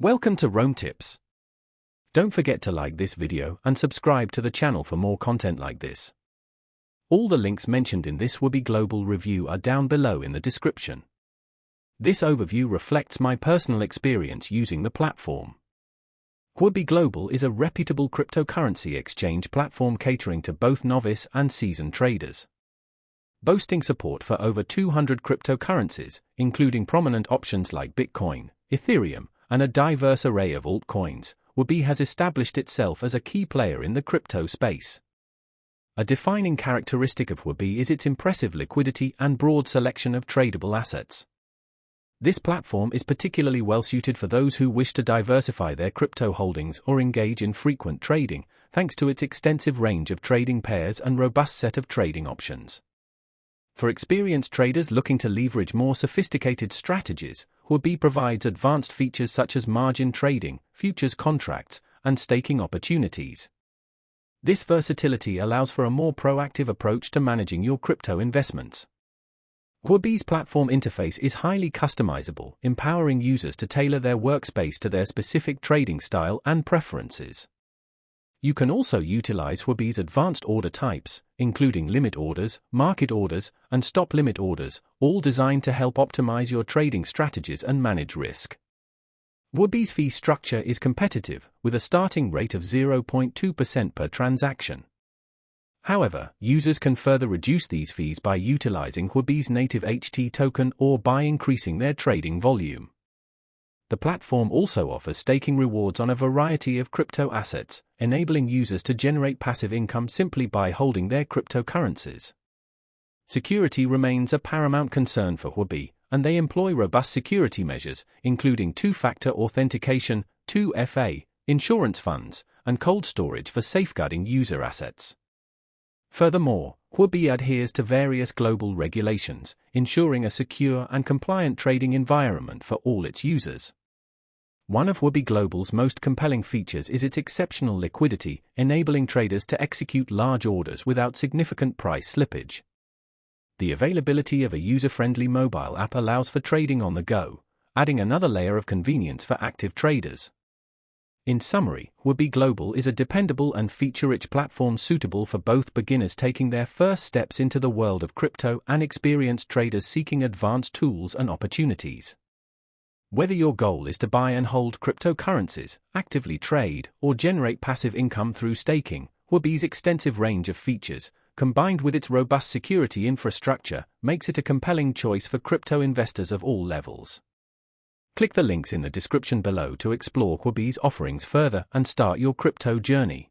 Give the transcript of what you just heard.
Welcome to Rome Tips. Don't forget to like this video and subscribe to the channel for more content like this. All the links mentioned in this Huobi Global review are down below in the description. This overview reflects my personal experience using the platform. Huobi Global is a reputable cryptocurrency exchange platform catering to both novice and seasoned traders. Boasting support for over 200 cryptocurrencies, including prominent options like Bitcoin, Ethereum, and a diverse array of altcoins, Huobi has established itself as a key player in the crypto space. A defining characteristic of Huobi is its impressive liquidity and broad selection of tradable assets. This platform is particularly well-suited for those who wish to diversify their crypto holdings or engage in frequent trading, thanks to its extensive range of trading pairs and robust set of trading options. For experienced traders looking to leverage more sophisticated strategies, Huobi provides advanced features such as margin trading, futures contracts, and staking opportunities. This versatility allows for a more proactive approach to managing your crypto investments. Huobi's platform interface is highly customizable, empowering users to tailor their workspace to their specific trading style and preferences. You can also utilize Huobi's advanced order types, including limit orders, market orders, and stop limit orders, all designed to help optimize your trading strategies and manage risk. Huobi's fee structure is competitive, with a starting rate of 0.2% per transaction. However, users can further reduce these fees by utilizing Huobi's native HT token or by increasing their trading volume. The platform also offers staking rewards on a variety of crypto assets, enabling users to generate passive income simply by holding their cryptocurrencies. Security remains a paramount concern for Huobi, and they employ robust security measures, including two-factor authentication, 2FA, insurance funds, and cold storage for safeguarding user assets. Furthermore, Huobi adheres to various global regulations, ensuring a secure and compliant trading environment for all its users. One of Huobi Global's most compelling features is its exceptional liquidity, enabling traders to execute large orders without significant price slippage. The availability of a user-friendly mobile app allows for trading on the go, adding another layer of convenience for active traders. In summary, Huobi Global is a dependable and feature-rich platform suitable for both beginners taking their first steps into the world of crypto and experienced traders seeking advanced tools and opportunities. Whether your goal is to buy and hold cryptocurrencies, actively trade, or generate passive income through staking, Huobi's extensive range of features, combined with its robust security infrastructure, makes it a compelling choice for crypto investors of all levels. Click the links in the description below to explore Huobi's offerings further and start your crypto journey.